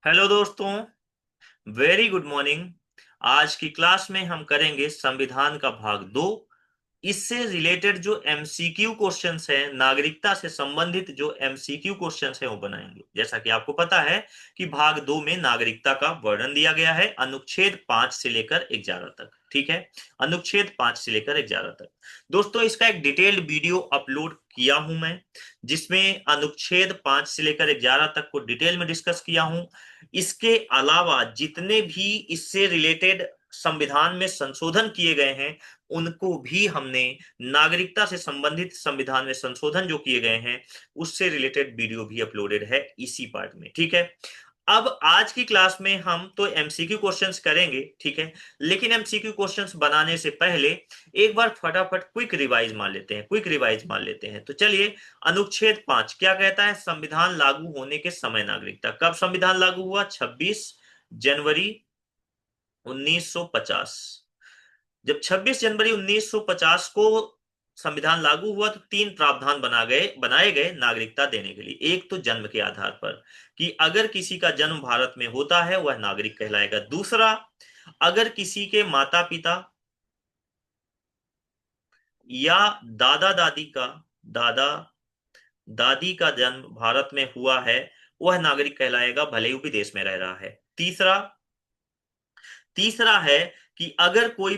Hello दोस्तों। Very good morning. आज की क्लास में हम करेंगे संविधान का भाग दो। इससे रिलेटेड जो एमसीक्यू क्वेश्चंस हैं, नागरिकता से संबंधित जो एमसीक्यू क्वेश्चंस हैं वो बनाएंगे। जैसा कि आपको पता है कि भाग दो में नागरिकता का वर्णन दिया गया है अनुच्छेद 5 से लेकर 11 तक। ठीक है, अनुच्छेद 5 से लेकर 11 तक। दोस्तों, इसका एक डिटेल्ड वीडियो अपलोड किया हूं मैं, जिसमें अनुच्छेद 5 से लेकर 11 तक को डिटेल में डिस्कस किया हूं। इसके अलावा जितने भी इससे रिलेटेड संविधान में संशोधन किए गए हैं उनको भी हमने, नागरिकता से संबंधित संविधान में संशोधन जो किए गए हैं उससे रिलेटेड वीडियो भी अपलोडेड है इसी पार्ट में। ठीक है, अब आज की क्लास में हम तो एमसीक्यू क्वेश्चंस करेंगे। ठीक है, लेकिन एमसीक्यू क्वेश्चंस बनाने से पहले एक बार फटाफट क्विक रिवाइज मान लेते हैं। तो चलिए, अनुच्छेद 5 क्या कहता है? संविधान लागू होने के समय नागरिकता। कब संविधान लागू हुआ? 26 जनवरी 1950। जब 26 जनवरी 1950 को संविधान लागू हुआ तो तीन प्रावधान बनाए गए नागरिकता देने के लिए। एक तो जन्म के आधार पर, कि अगर किसी का जन्म भारत में होता है वह नागरिक कहलाएगा। दूसरा, अगर किसी के माता पिता या दादा दादी का जन्म भारत में हुआ है वह नागरिक कहलाएगा, भले ही वो विदेश में रह रहा है। तीसरा तीसरा है कि अगर कोई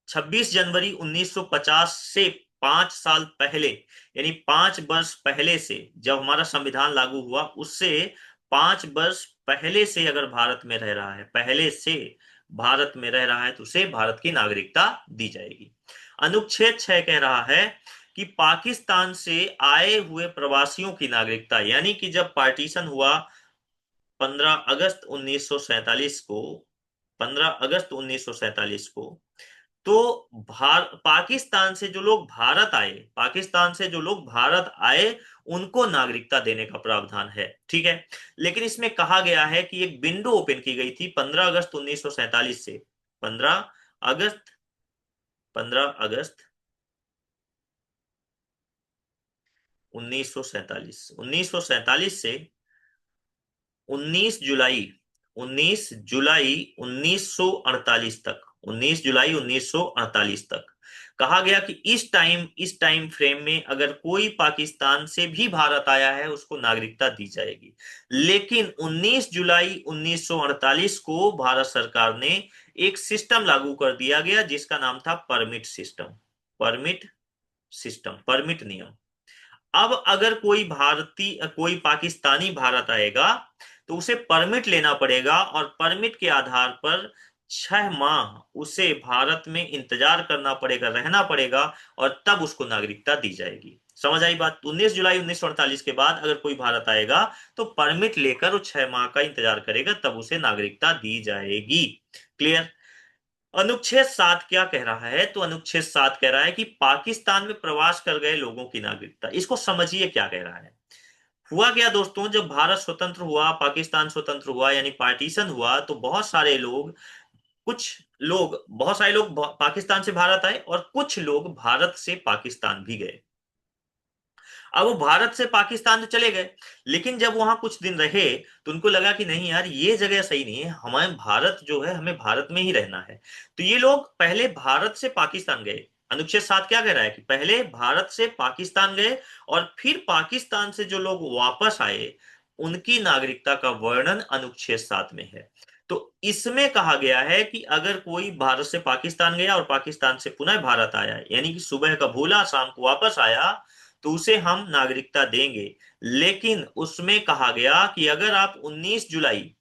26 जनवरी 1950 से 5 साल पहले, यानी 5 वर्ष पहले से, जब हमारा संविधान लागू हुआ उससे 5 वर्ष पहले से अगर भारत में रह रहा है, तो उसे भारत की नागरिकता दी जाएगी। अनुच्छेद 6 कह रहा है कि पाकिस्तान से आए हुए प्रवासियों की नागरिकता, यानी कि जब पार्टीशन हुआ 15 अगस्त 1947 को, 15 अगस्त 1947 को, तो पाकिस्तान से जो लोग भारत आए उनको नागरिकता देने का प्रावधान है। ठीक है, लेकिन इसमें कहा गया है कि एक विंडो ओपन की गई थी 15 अगस्त 1947 से, 15 अगस्त 15 अगस्त 1947 से 19 जुलाई 19 जुलाई 1948 तक, 19 जुलाई 1948 तक कहा गया कि इस टाइम फ्रेम में अगर कोई पाकिस्तान से भी भारत आया है उसको नागरिकता दी जाएगी। लेकिन 19 जुलाई 1948 को भारत सरकार ने एक सिस्टम लागू कर दिया गया जिसका नाम था परमिट सिस्टम, परमिट नियम। अब अगर कोई पाकिस्तानी भारत आएगा तो उसे परमिट लेना पड़ेगा, और परमिट के आधार पर 6 माह उसे भारत में इंतजार करना पड़ेगा, रहना पड़ेगा, और तब उसको नागरिकता दी जाएगी। समझ आई बात? 19 जुलाई 1948 के बाद अगर कोई भारत आएगा तो परमिट लेकर वो 6 माह का इंतजार करेगा, तब उसे नागरिकता दी जाएगी। क्लियर? अनुच्छेद 7 क्या कह रहा है? तो अनुच्छेद 7 कह रहा है कि पाकिस्तान में प्रवास कर गए लोगों की नागरिकता। इसको समझिए क्या कह रहा है। हुआ क्या दोस्तों, जब भारत स्वतंत्र हुआ, पाकिस्तान स्वतंत्र हुआ, यानी पार्टीशन हुआ, तो बहुत सारे लोग पाकिस्तान से भारत आए और कुछ लोग भारत से पाकिस्तान भी गए। अब वो भारत से पाकिस्तान तो चले गए, लेकिन जब वहां कुछ दिन रहे तो उनको लगा कि नहीं यार, ये जगह सही नहीं है, हमें भारत जो है, हमें भारत में ही रहना है। तो ये लोग पहले भारत से पाकिस्तान गए। अनुच्छेद 7 क्या कह रहा है कि पहले भारत से पाकिस्तान गए और फिर पाकिस्तान से जो लोग वापस आए उनकी नागरिकता का वर्णन अनुच्छेद 7 में है। तो इसमें कहा गया है कि अगर कोई भारत से पाकिस्तान गया और पाकिस्तान से पुनः भारत आया, यानी कि सुबह का भूला शाम को वापस आया, तो उसे हम नागरिकता देंगे। लेकिन उसमें कहा गया कि अगर आप 19 जुलाई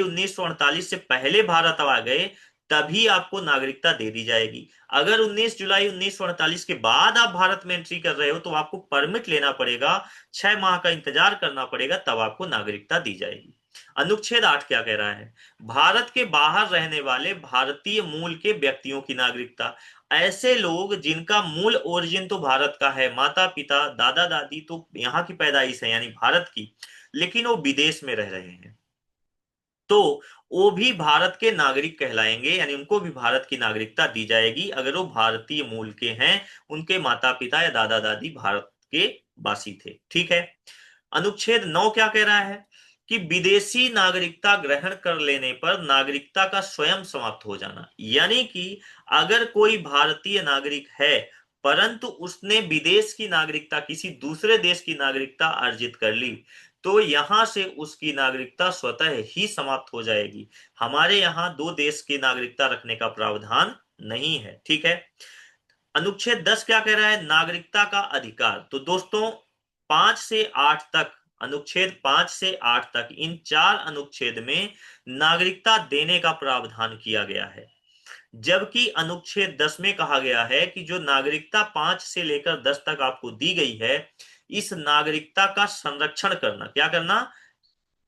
1948 से पहले भारत आ गए तभी आपको नागरिकता दे दी जाएगी। अगर 19 जुलाई 1948 के बाद आप भारत में एंट्री कर रहे हो तो आपको परमिट लेना पड़ेगा, 6 माह का इंतजार करना पड़ेगा, तब आपको नागरिकता दी जाएगी। अनुच्छेद 8 क्या कह रहा है? भारत के बाहर रहने वाले भारतीय मूल के व्यक्तियों की नागरिकता। ऐसे लोग जिनका मूल ओरिजिन तो भारत का है, माता पिता दादा दादी तो यहाँ की पैदाइश है यानी भारत की, लेकिन वो विदेश में रह रहे हैं, तो वो भी भारत के नागरिक कहलाएंगे, यानी उनको भी भारत की नागरिकता दी जाएगी अगर वो भारतीय मूल के हैं, उनके माता पिता या दादा दादी भारत के वासी थे। ठीक है, अनुच्छेद 9 क्या कह रहा है? कि विदेशी नागरिकता ग्रहण कर लेने पर नागरिकता का स्वयं समाप्त हो जाना। यानी कि अगर कोई भारतीय नागरिक है परंतु उसने विदेश की नागरिकता, किसी दूसरे देश की नागरिकता अर्जित कर ली, तो यहां से उसकी नागरिकता स्वतः ही समाप्त हो जाएगी। हमारे यहाँ दो देश की नागरिकता रखने का प्रावधान नहीं है। ठीक है। अनुच्छेद 10 क्या कह रहा है? नागरिकता का अधिकार। तो दोस्तों 5 से 8 तक, अनुच्छेद 5 से 8 तक, इन 4 अनुच्छेद में नागरिकता देने का प्रावधान किया गया है। जबकि अनुच्छेद 10 में कहा गया है कि जो नागरिकता 5 से लेकर 10 तक आपको दी गई है, इस नागरिकता का संरक्षण करना, क्या करना?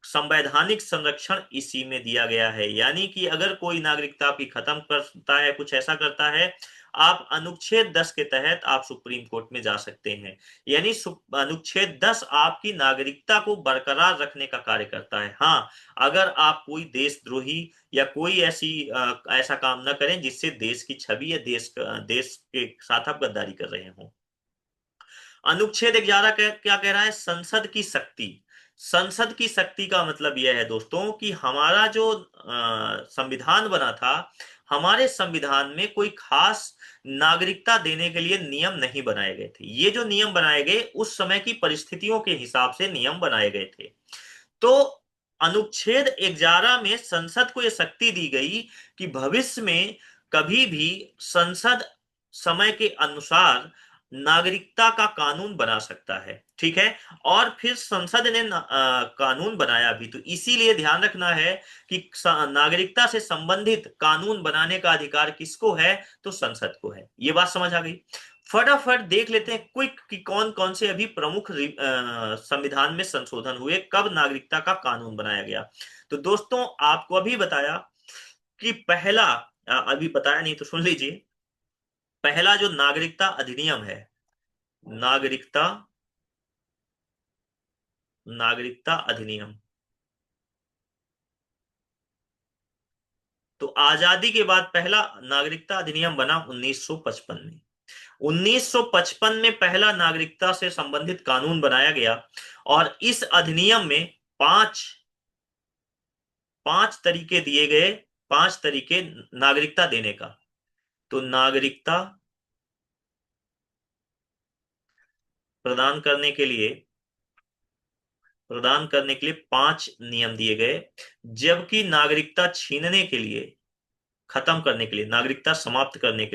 संवैधानिक संरक्षण इसी में दिया गया है। यानी कि अगर कोई नागरिकता आपकी खत्म करता है, कुछ ऐसा करता है, आप अनुच्छेद 10 के तहत आप सुप्रीम कोर्ट में जा सकते हैं। यानी अनुच्छेद 10 आपकी नागरिकता को बरकरार रखने का कार्य करता है। हाँ, अगर आप कोई देशद्रोही या कोई ऐसा काम न करें जिससे देश की छवि या देश के साथ आप गद्दारी कर रहे हो। अनुच्छेद 11 क्या कह रहा है? संसद की शक्ति। संसद की शक्ति का मतलब यह है दोस्तों कि हमारा जो संविधान बना था, हमारे संविधान में कोई खास नागरिकता देने के लिए नियम नहीं बनाए गए थे। ये जो नियम बनाए गए उस समय की परिस्थितियों के हिसाब से नियम बनाए गए थे। तो अनुच्छेद 11 में संसद को यह शक्ति दी गई कि भविष्य में कभी भी संसद समय के अनुसार नागरिकता का कानून बना सकता है। ठीक है। और फिर संसद ने कानून बनाया भी, तो इसीलिए ध्यान रखना है कि नागरिकता से संबंधित कानून बनाने का अधिकार किसको है? तो संसद को है। ये बात समझ आ गई। फटाफट देख लेते हैं क्विक कि कौन कौन से अभी प्रमुख संविधान में संशोधन हुए, कब नागरिकता का कानून बनाया गया। तो दोस्तों आपको अभी बताया कि पहला, अभी बताया नहीं तो सुन लीजिए, पहला जो नागरिकता अधिनियम है, नागरिकता नागरिकता अधिनियम, तो आजादी के बाद पहला नागरिकता अधिनियम बना 1955 में। 1955 में पहला नागरिकता से संबंधित कानून बनाया गया और इस अधिनियम में पांच पांच तरीके दिए गए, 5 तरीके नागरिकता देने का। तो नागरिकता प्रदान करने के लिए प्रदान करने के लिए 5 नियम दिए गए, जबकि नागरिकता छीनने के लिए, खत्म करने के लिए, नागरिकता समाप्त करने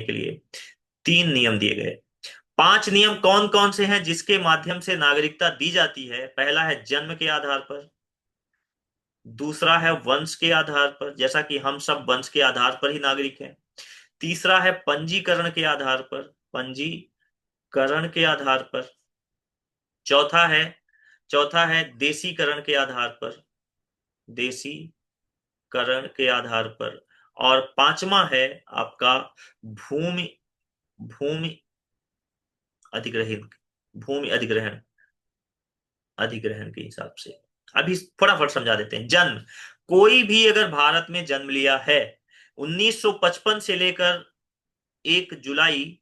के लिए 3 नियम दिए गए। 5 नियम कौन कौन से हैं जिसके माध्यम से नागरिकता दी जाती है? पहला है जन्म के आधार पर, दूसरा है वंश के आधार पर, जैसा कि हम सब वंश के आधार पर ही नागरिक हैं। तीसरा है पंजीकरण के आधार पर, पंजीकरण के आधार पर। चौथा है देशीकरण के आधार पर, देशीकरण के आधार पर। और पांचवा है आपका भूमि भूमि अधिग्रहण भूमि अधिग्रहण अधिग्रहण के हिसाब से। अभी फटाफट समझा देते हैं। जन्म, कोई भी अगर भारत में जन्म लिया है 1955 से लेकर 1 जुलाई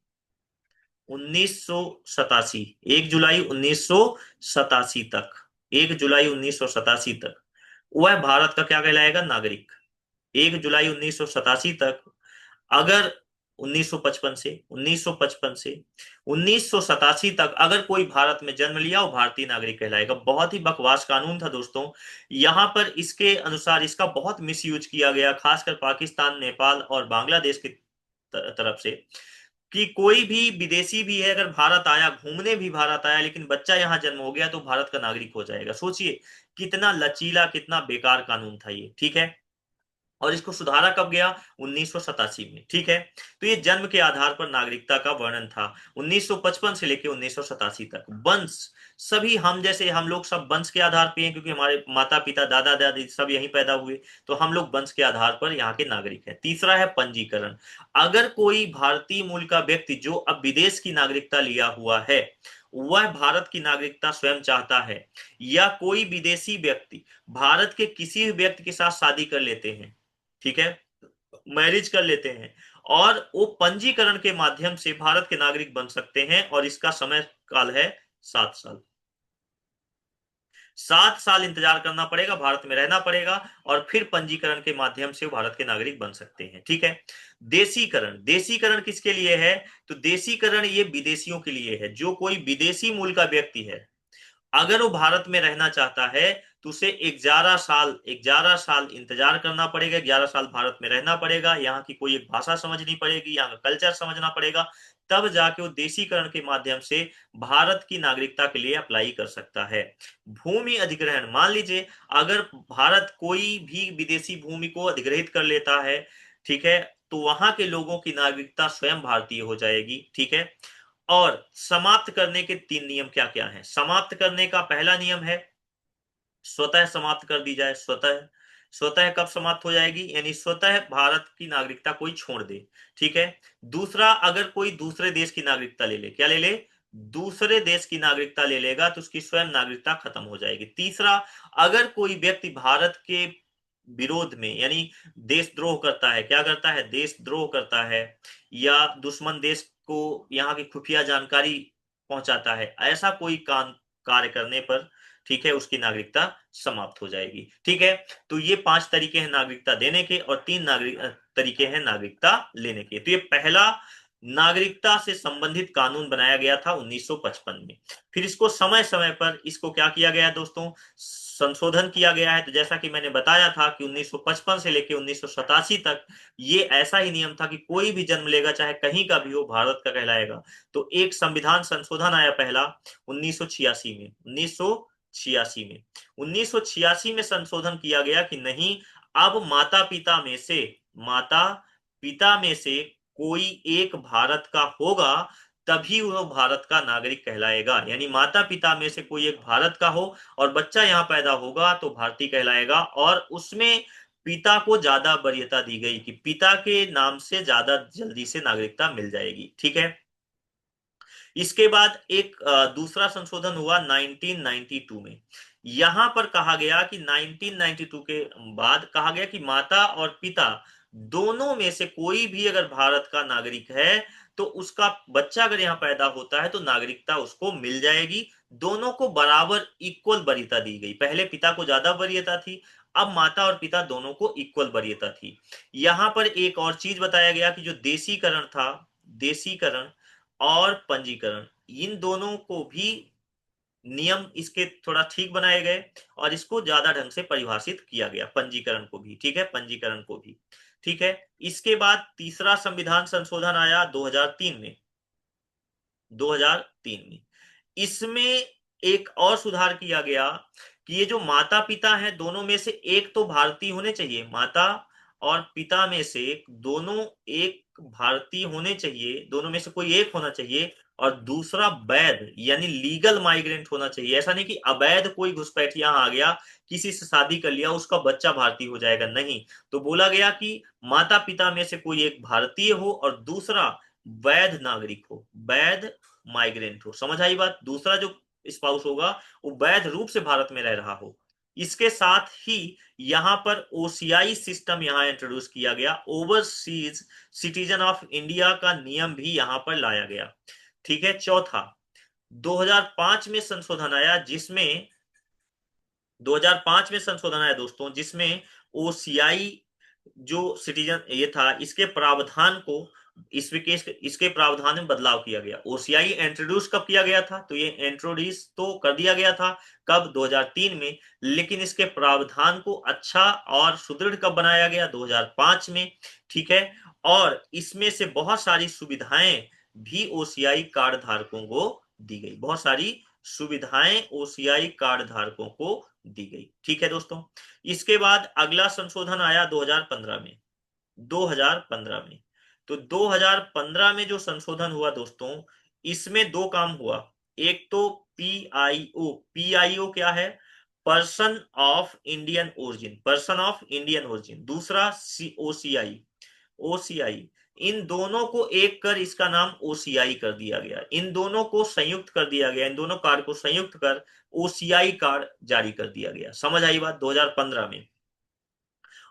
1987, 1 जुलाई 1987 तक, 1 जुलाई 1987 तक वह भारत का क्या कहलाएगा? नागरिक। 1 जुलाई 1987 तक, अगर 1955 से 1987 तक अगर कोई भारत में जन्म लिया वो भारतीय नागरिक कहलाएगा। बहुत ही बकवास कानून था दोस्तों। यहां पर इसके अनुसार इसका बहुत मिसयूज किया गया, खासकर पाकिस्तान, नेपाल और बांग्लादेश की तरफ से, कि कोई भी विदेशी भी है अगर भारत आया, घूमने भी भारत आया, लेकिन बच्चा यहां जन्म हो गया तो भारत का नागरिक हो जाएगा। सोचिए कितना लचीला, कितना बेकार कानून था ये। ठीक है। और इसको सुधारा कब गया? 1987 में। ठीक है। तो ये जन्म के आधार पर नागरिकता का वर्णन था 1955 से लेकर 1987 तक। वंश, सभी हम जैसे हम लोग सब वंश के आधार पे हैं, क्योंकि हमारे माता पिता दादा दादी सब यहीं पैदा हुए, तो हम लोग वंश के आधार पर यहाँ के नागरिक हैं। तीसरा है पंजीकरण। अगर कोई भारतीय मूल का व्यक्ति जो अब विदेश की नागरिकता लिया हुआ है, वह भारत की नागरिकता स्वयं चाहता है, या कोई विदेशी व्यक्ति भारत के किसी भी व्यक्ति के साथ शादी कर लेते हैं, ठीक है, मैरिज कर लेते हैं, और वो पंजीकरण के माध्यम से भारत के नागरिक बन सकते हैं, और इसका समय काल है 7 साल। 7 साल इंतजार करना पड़ेगा, भारत में रहना पड़ेगा, और फिर पंजीकरण के माध्यम से वो भारत के नागरिक बन सकते हैं। ठीक है। देशीकरण, देशीकरण किसके लिए है? तो देशीकरण ये विदेशियों के लिए है। जो कोई विदेशी मूल का व्यक्ति है, अगर वो भारत में रहना चाहता है तो उसे 11 साल इंतजार करना पड़ेगा, 11 साल भारत में रहना पड़ेगा, यहाँ की कोई एक भाषा समझनी पड़ेगी, यहाँ का कल्चर समझना पड़ेगा, तब जाके वो देशीकरण के माध्यम से भारत की नागरिकता के लिए अप्लाई कर सकता है। भूमि अधिग्रहण, मान लीजिए अगर भारत कोई भी विदेशी भूमि को अधिग्रहित कर लेता है, ठीक है, तो वहां के लोगों की नागरिकता स्वयं भारतीय हो जाएगी। ठीक है। और समाप्त करने के 3 नियम क्या क्या हैं? समाप्त करने का पहला नियम है स्वतः समाप्त कर दी जाए। स्वतः, स्वतः कब समाप्त हो जाएगी? यानी स्वतः भारत की नागरिकता कोई छोड़ दे। ठीक है। दूसरा, अगर कोई दूसरे देश की नागरिकता ले ले, क्या ले ले? दूसरे देश की नागरिकता ले लेगा तो उसकी स्वयं नागरिकता खत्म हो जाएगी। तीसरा, अगर कोई व्यक्ति भारत के विरोध में, यानी देशद्रोह करता है, क्या करता है? देशद्रोह करता है, या दुश्मन देश को यहाँ की खुफिया जानकारी पहुंचाता है, ऐसा कोई काम कार्य करने पर, ठीक है, उसकी नागरिकता समाप्त हो जाएगी। ठीक है। तो ये 5 तरीके हैं नागरिकता देने के, और 3 तरीके हैं नागरिकता लेने के। तो ये पहला नागरिकता से संबंधित कानून बनाया गया था 1955 में। फिर इसको समय समय पर इसको क्या किया गया दोस्तों? संशोधन किया गया है। तो जैसा कि मैंने बताया था कि 1955 से लेकर 1987 तक ये ऐसा ही नियम था कि कोई भी जन्म लेगा, चाहे कहीं का भी हो, भारत का कहलाएगा। तो एक संविधान संशोधन आया पहला 1986 में। 1986 में संशोधन किया गया कि नहीं, अब माता पिता में से कोई एक भारत का होगा, तभी वह भारत का नागरिक कहलाएगा। यानी माता पिता में से कोई एक भारत का हो और बच्चा यहाँ पैदा होगा तो भारतीय कहलाएगा। और उसमें पिता को ज्यादा वरीयता दी गई कि पिता के नाम से ज्यादा जल्दी से नागरिकता मिल जाएगी। ठीक है। इसके बाद एक दूसरा संशोधन हुआ 1992 में। यहां पर कहा गया कि 1992 के बाद कहा गया कि माता और पिता दोनों में से कोई भी अगर भारत का नागरिक है तो उसका बच्चा अगर यहाँ पैदा होता है तो नागरिकता उसको मिल जाएगी। दोनों को बराबर इक्वल वरीयता दी गई। पहले पिता को ज्यादा वरीयता थी, अब माता और पिता दोनों को इक्वल वरीयता थी। यहां पर एक और चीज बताया गया कि जो देशीकरण था, देशीकरण और पंजीकरण, इन दोनों को भी नियम इसके थोड़ा ठीक बनाए गए और इसको ज्यादा ढंग से परिभाषित किया गया, पंजीकरण को भी। ठीक है, पंजीकरण को भी। ठीक है। इसके बाद तीसरा संविधान संशोधन आया 2003 में। 2003 में इसमें एक और सुधार किया गया कि ये जो माता पिता हैं दोनों में से एक तो भारतीय होने चाहिए, माता और पिता में से दोनों एक भारतीय होने चाहिए, दोनों में से कोई एक होना चाहिए, और दूसरा वैध यानी लीगल माइग्रेंट होना चाहिए। ऐसा नहीं कि अवैध कोई घुसपैठ यहाँ आ गया, किसी से शादी कर लिया, उसका बच्चा भारतीय हो जाएगा, नहीं। तो बोला गया कि माता पिता में से कोई एक भारतीय हो और दूसरा वैध नागरिक हो, वैध माइग्रेंट हो। समझ आई बात? दूसरा जो स्पाउस होगा वो वैध रूप से भारत में रह रहा हो। इसके साथ ही यहां पर ओसीआई सिस्टम यहां इंट्रोड्यूस किया गया, ओवरसीज सिटीजन ऑफ इंडिया का नियम भी यहां पर लाया गया। ठीक है। चौथा, 2005 में संशोधन आया, जिसमें 2005 में संशोधन आया दोस्तों, जिसमें ओसीआई जो सिटीजन ये था, इसके प्रावधान को इसके प्रावधान में बदलाव किया गया। ओसीआई इंट्रोड्यूस कब किया गया था? तो ये इंट्रोड्यूस तो कर दिया गया था कब? 2003 में। लेकिन इसके प्रावधान को अच्छा और सुदृढ़ कब बनाया गया? 2005 में। ठीक है। और इसमें से बहुत सारी सुविधाएं भी ओसीआई कार्ड धारकों को दी गई, बहुत सारी सुविधाएं ओसीआई कार्ड धारकों को दी गई। ठीक है दोस्तों। इसके बाद अगला संशोधन आया 2015 में। 2015 में, तो 2015 में जो संशोधन हुआ दोस्तों, इसमें दो काम हुआ। एक तो पीआईओ, पीआईओ क्या है? Person of Indian origin, person of Indian origin. दूसरा ओसीआई, ओसीआई। इन दोनों को एक कर इसका नाम ओसीआई कर दिया गया, इन दोनों को संयुक्त कर दिया गया, इन दोनों कार्ड को संयुक्त कर ओसीआई कार्ड जारी कर दिया गया। समझ आई बात? 2015 में।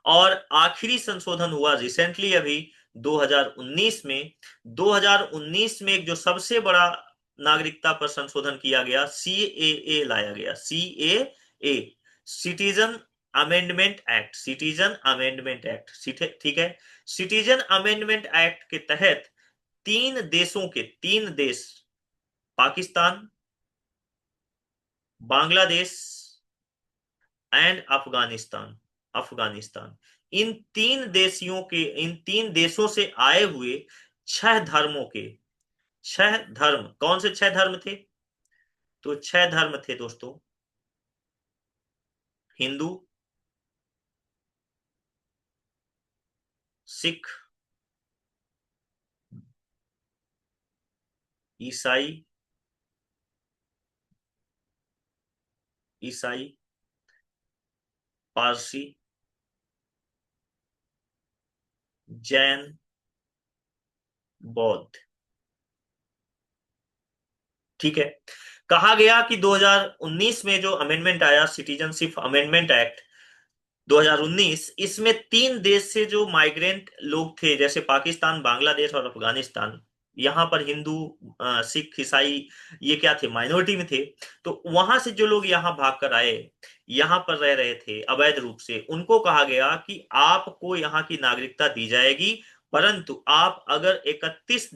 और आखिरी संशोधन हुआ रिसेंटली अभी 2019 में। 2019 में एक जो सबसे बड़ा नागरिकता पर संशोधन किया गया, सीएए लाया गया, CAA a citizen amendment act, citizen amendment act, ठीक है। सिटीजन अमेंडमेंट एक्ट के तहत तीन देश पाकिस्तान, बांग्लादेश एंड अफगानिस्तान, अफगानिस्तान, इन तीन देशों से आए हुए छह धर्मों के, छह धर्म, कौन से छह धर्म थे? तो छह धर्म थे दोस्तों, हिंदू, सिख, ईसाई, ईसाई, पारसी, जैन, बौद्ध। ठीक है। कहा गया कि 2019 में जो अमेंडमेंट आया, सिटीजनशिप अमेंडमेंट एक्ट 2019, इसमें तीन देश से जो माइग्रेंट लोग थे, जैसे पाकिस्तान, बांग्लादेश और अफगानिस्तान, यहाँ पर हिंदू, सिख, ईसाई, ये क्या थे, माइनॉरिटी में थे। तो वहां से जो लोग यहाँ भाग कर आए, यहाँ पर रह रहे थे अवैध रूप से, उनको कहा गया कि आपको यहाँ की नागरिकता दी जाएगी, परंतु आप अगर 31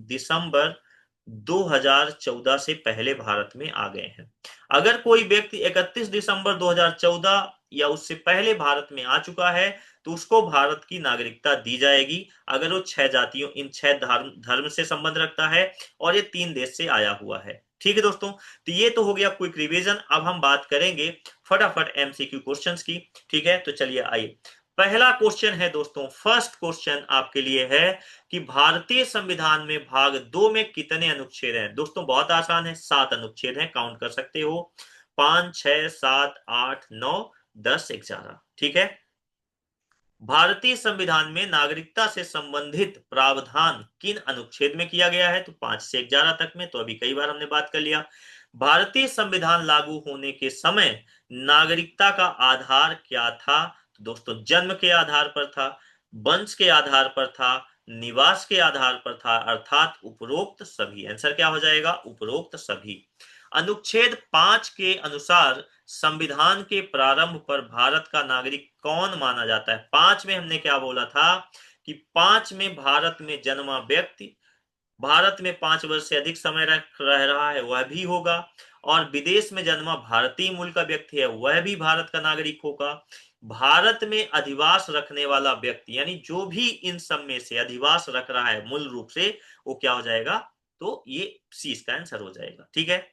दिसंबर 2014 से पहले भारत में आ गए हैं। अगर कोई व्यक्ति 31 दिसंबर 2014 या उससे पहले भारत में आ चुका है, तो उसको भारत की नागरिकता दी जाएगी, अगर वो छह जातियों, इन छह धर्म से संबंध रखता है और ये तीन देश से आया हुआ है। ठीक है दोस्तों, तो ये तो हो गया क्विक रिवीजन। अब हम बात करेंगे फटाफट एमसीक्यू क्वेश्चंस की। ठीक है, तो चलिए आइए, पहला क्वेश्चन है दोस्तों, फर्स्ट क्वेश्चन आपके लिए है कि भारतीय संविधान में भाग 2 में कितने अनुच्छेद हैं? दोस्तों बहुत आसान है, 7 अनुच्छेद हैं, काउंट कर सकते हो, 5, 6, 7, 8, 9, 10, 11। ठीक है। भारतीय संविधान में नागरिकता से संबंधित प्रावधान किन अनुच्छेद में किया गया है? तो 5 से 11 तक में, तो अभी कई बार हमने बात कर लिया। भारतीय संविधान लागू होने के समय नागरिकता का आधार क्या था? तो दोस्तों जन्म के आधार पर था, वंश के आधार पर था, निवास के आधार पर था, अर्थात उपरोक्त सभी। आंसर क्या हो जाएगा? उपरोक्त सभी। अनुच्छेद 5 के अनुसार संविधान के प्रारंभ पर भारत का नागरिक कौन माना जाता है? 5 में हमने क्या बोला था कि 5 में भारत में जन्मा व्यक्ति, भारत में 5 वर्ष से अधिक समय रह रहा है, वह भी होगा, और विदेश में जन्मा भारतीय मूल का व्यक्ति है, वह भी भारत का नागरिक होगा। भारत में अधिवास रखने वाला व्यक्ति, यानी जो भी इन सब में से अधिवास रख रहा है मूल रूप से, वो क्या हो जाएगा? तो ये सी इसका आंसर हो जाएगा। ठीक है,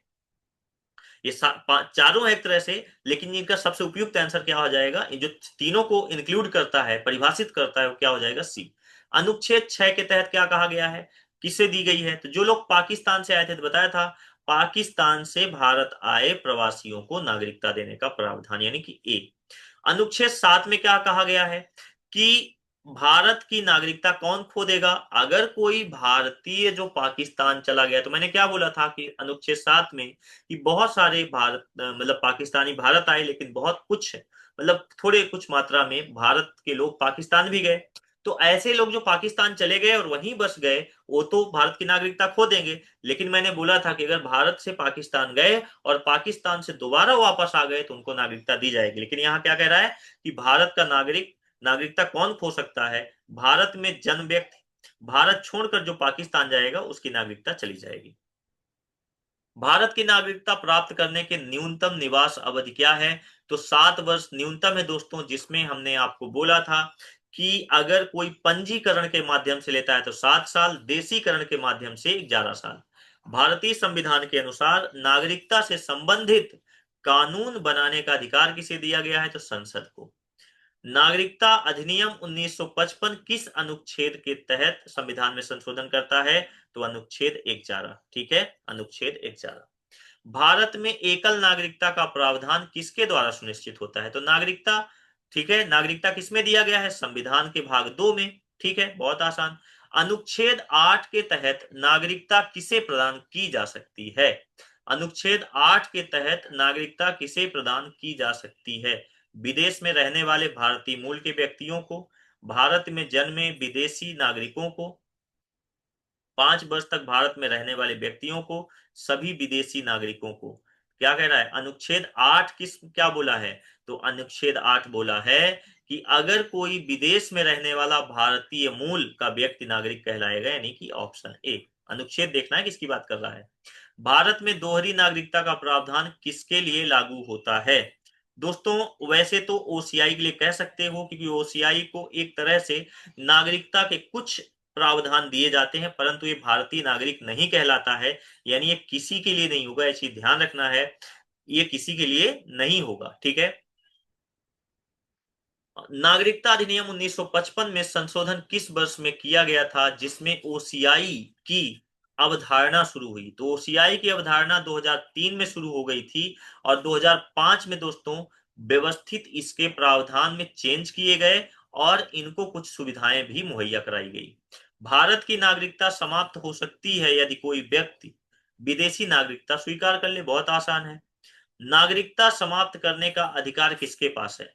ये चारों एक तरह से, लेकिन इनका सबसे उपयुक्त आंसर क्या हो जाएगा? जो तीनों को इंक्लूड करता है, परिभाषित करता है, वो क्या हो जाएगा? सी। अनुच्छेद 6 के तहत क्या कहा गया है, किसे दी गई है? तो जो लोग पाकिस्तान से आए थे, तो बताया था पाकिस्तान से भारत आए प्रवासियों को नागरिकता देने का प्रावधान, यानी कि ए। अनुच्छेद 7 में क्या कहा गया है कि भारत की नागरिकता कौन खो देगा? अगर कोई भारतीय जो पाकिस्तान चला गया, तो मैंने क्या बोला था कि अनुच्छेद 7 में कि बहुत सारे भारत, मतलब पाकिस्तानी भारत आए, लेकिन बहुत कुछ, मतलब थोड़े कुछ मात्रा में भारत के लोग पाकिस्तान भी गए। तो ऐसे लोग जो पाकिस्तान चले गए और वहीं बस गए, वो तो भारत की नागरिकता खो देंगे। लेकिन मैंने बोला था कि अगर भारत से पाकिस्तान गए और पाकिस्तान से दोबारा वापस आ गए, तो उनको नागरिकता दी जाएगी। लेकिन यहाँ क्या कह रहा है कि भारत का नागरिकता कौन खो सकता है? भारत में जन्म व्यक्ति, भारत छोड़कर जो पाकिस्तान जाएगा उसकी नागरिकता चली जाएगी। भारत की नागरिकता प्राप्त करने के न्यूनतम निवास अवधि क्या है? तो 7 वर्ष न्यूनतम है दोस्तों, जिसमें हमने आपको बोला था कि अगर कोई पंजीकरण के माध्यम से लेता है तो 7 साल, देशीकरण के माध्यम से 11 साल। भारतीय संविधान के अनुसार नागरिकता से संबंधित कानून बनाने का अधिकार किसे दिया गया है? तो संसद को। नागरिकता अधिनियम 1955 किस अनुच्छेद के तहत संविधान में संशोधन करता है? तो अनुच्छेद 11। ठीक है, अनुच्छेद 11। भारत में एकल नागरिकता का प्रावधान किसके द्वारा सुनिश्चित होता है? तो नागरिकता, ठीक है, नागरिकता किसमें दिया गया है? संविधान के भाग 2 में। ठीक है, बहुत आसान। अनुच्छेद 8 के तहत नागरिकता किसे प्रदान की जा सकती है? अनुच्छेद 8 के तहत नागरिकता किसे प्रदान की जा सकती है? विदेश में रहने वाले भारतीय मूल के व्यक्तियों को, भारत में जन्मे विदेशी नागरिकों को, 5 वर्ष तक भारत में रहने वाले व्यक्तियों को, सभी विदेशी नागरिकों को। क्या कह रहा है, अनुच्छेद 8 किस क्या बोला है, तो अनुच्छेद 8 बोला है कि अगर कोई विदेश में रहने वाला भारतीय मूल का व्यक्ति नागरिक कहलाएगा, यानी कि ऑप्शन ए। अनुच्छेद देखना है किसकी बात कर रहा है। भारत में दोहरी नागरिकता का प्रावधान किसके लिए लागू होता है। दोस्तों वैसे तो ओसीआई के लिए कह सकते हो, क्योंकि ओसीआई को एक तरह से नागरिकता के कुछ प्रावधान दिए जाते हैं, परंतु ये भारतीय नागरिक नहीं कहलाता है, यानी ये किसी के लिए नहीं होगा, ऐसी ध्यान रखना है, ये किसी के लिए नहीं होगा, ठीक है। नागरिकता अधिनियम 1955 में संशोधन किस वर्ष में किया गया था, जिसमें ओसीआई की अवधारणा शुरू हुई। तो ओसीआई की अवधारणा 2003 में शुरू हो गई थी और 2005 में दोस्तों व्यवस्थित इसके प्रावधान में चेंज किए गए और इनको कुछ सुविधाएं भी मुहैया कराई गई। भारत की नागरिकता समाप्त हो सकती है यदि कोई व्यक्ति विदेशी नागरिकता स्वीकार कर ले। बहुत आसान है। नागरिकता समाप्त करने का अधिकार किसके पास है?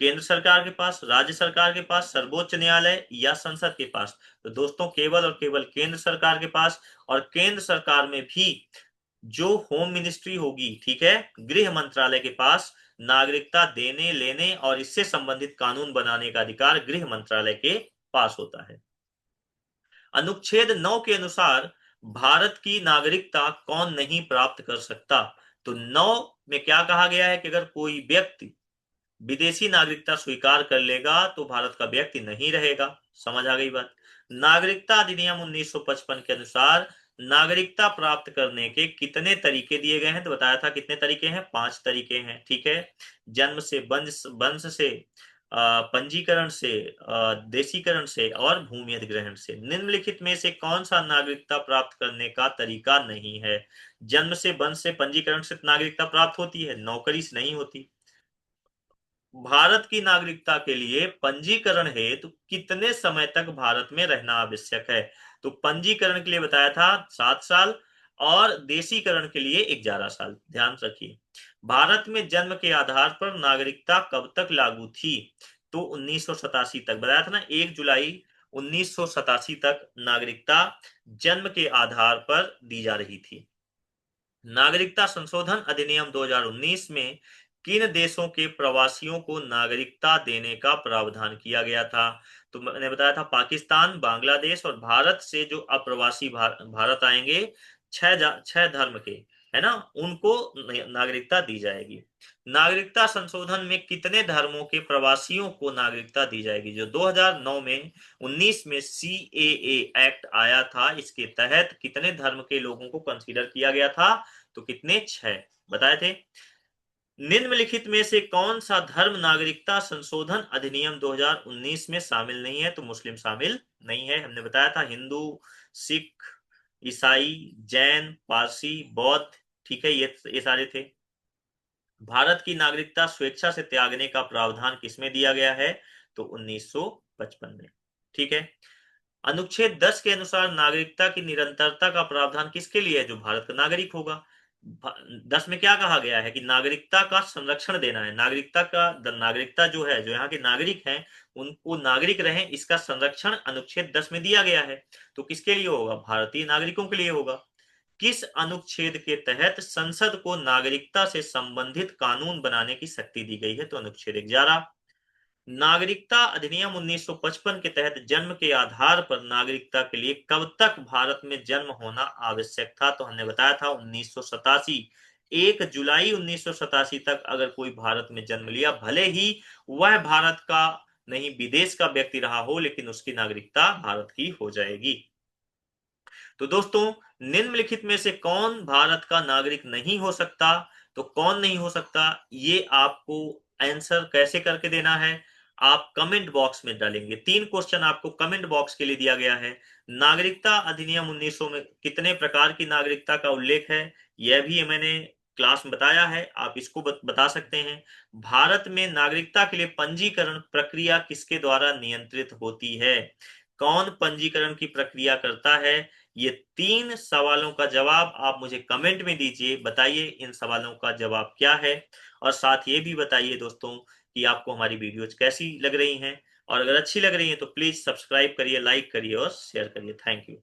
केंद्र सरकार के पास, राज्य सरकार के पास, सर्वोच्च न्यायालय या संसद के पास। तो दोस्तों केवल और केवल केंद्र सरकार के पास, और केंद्र सरकार में भी जो होम मिनिस्ट्री होगी, ठीक है, गृह मंत्रालय के पास नागरिकता देने लेने और इससे संबंधित कानून बनाने का अधिकार गृह मंत्रालय के पास होता है। अनुच्छेद 9 के अनुसार भारत की नागरिकता कौन नहीं प्राप्त कर सकता। तो 9 में क्या कहा गया है कि अगर कोई व्यक्ति विदेशी नागरिकता स्वीकार कर लेगा तो भारत का व्यक्ति नहीं रहेगा। समझ आ गई बात। नागरिकता अधिनियम 1955 के अनुसार नागरिकता प्राप्त करने के कितने तरीके दिए गए हैं, तो बताया था कितने तरीके हैं, 5 तरीके हैं, ठीक है। जन्म से, वंश वंश से, पंजीकरण से, देशीकरण से और भूमि अधिग्रहण से। निम्नलिखित में से कौन सा नागरिकता प्राप्त करने का तरीका नहीं है। जन्म से, वंश से, पंजीकरण से नागरिकता प्राप्त होती है, नौकरी से नहीं होती। भारत की नागरिकता के लिए पंजीकरण हेतु कितने समय तक भारत में रहना आवश्यक है। तो पंजीकरण के लिए बताया था 7 साल और देशीकरण के लिए 11 साल। ध्यान रखिए। भारत में जन्म के आधार पर नागरिकता कब तक लागू थी, तो 1987 तक। बताया था ना, 1 जुलाई 1987 तक नागरिकता जन्म के आधार पर दी जा रही थी। नागरिकता संशोधन अधिनियम 2019 में किन देशों के प्रवासियों को नागरिकता देने का प्रावधान किया गया था। तो मैंने बताया था पाकिस्तान, बांग्लादेश और भारत से जो अप्रवासी भारत आएंगे, छह धर्म के, है ना, उनको नागरिकता दी जाएगी। नागरिकता संशोधन में कितने धर्मों के प्रवासियों को नागरिकता दी जाएगी। जो 2009 में 19 में सीएए एक्ट आया था, इसके तहत कितने धर्म के लोगों को कंसीडर किया गया था, तो कितने, 6 बताए थे। निम्नलिखित में से कौन सा धर्म नागरिकता संशोधन अधिनियम 2019 में शामिल नहीं है, तो मुस्लिम शामिल नहीं है। हमने बताया था हिंदू, सिख, ईसाई, जैन, पारसी, बौद्ध, ठीक है, ये सारे थे। भारत की नागरिकता स्वेच्छा से त्यागने का प्रावधान किसमें दिया गया है, तो 1955 में, ठीक है। अनुच्छेद 10 के अनुसार नागरिकता की निरंतरता का प्रावधान किसके लिए है, जो भारत का नागरिक होगा। 10 में क्या कहा गया है कि नागरिकता का संरक्षण देना है। नागरिकता जो है, जो यहाँ के नागरिक हैं उनको नागरिक रहें, इसका संरक्षण अनुच्छेद 10 में दिया गया है। तो किसके लिए होगा, भारतीय नागरिकों के लिए होगा। किस अनुच्छेद के तहत संसद को नागरिकता से संबंधित कानून बनाने की शक्ति दी गई है, तो अनुच्छेद 11। नागरिकता अधिनियम 1955 के तहत जन्म के आधार पर नागरिकता के लिए कब तक भारत में जन्म होना आवश्यक था, तो हमने बताया था 1987। 1 जुलाई 1987 तक अगर कोई भारत में जन्म लिया, भले ही वह भारत का नहीं विदेश का व्यक्ति रहा हो, लेकिन उसकी नागरिकता भारत की हो जाएगी। तो दोस्तों निम्नलिखित में से कौन भारत का नागरिक नहीं हो सकता, तो कौन नहीं हो सकता, ये आपको आंसर कैसे करके देना है, आप कमेंट बॉक्स में डालेंगे। 3 क्वेश्चन आपको कमेंट बॉक्स के लिए दिया गया है। नागरिकता अधिनियम 1900 में कितने प्रकार की नागरिकता का उल्लेख है, यह भी मैंने क्लास में बताया है, आप इसको बता सकते हैं। भारत में नागरिकता के लिए पंजीकरण प्रक्रिया किसके द्वारा नियंत्रित होती है, कौन पंजीकरण की प्रक्रिया करता है। ये 3 सवालों का जवाब आप मुझे कमेंट में दीजिए, बताइए इन सवालों का जवाब क्या है। और साथ ये भी बताइए दोस्तों कि आपको हमारी वीडियोज कैसी लग रही हैं, और अगर अच्छी लग रही है तो प्लीज सब्सक्राइब करिए, लाइक करिए और शेयर करिए। Thank you.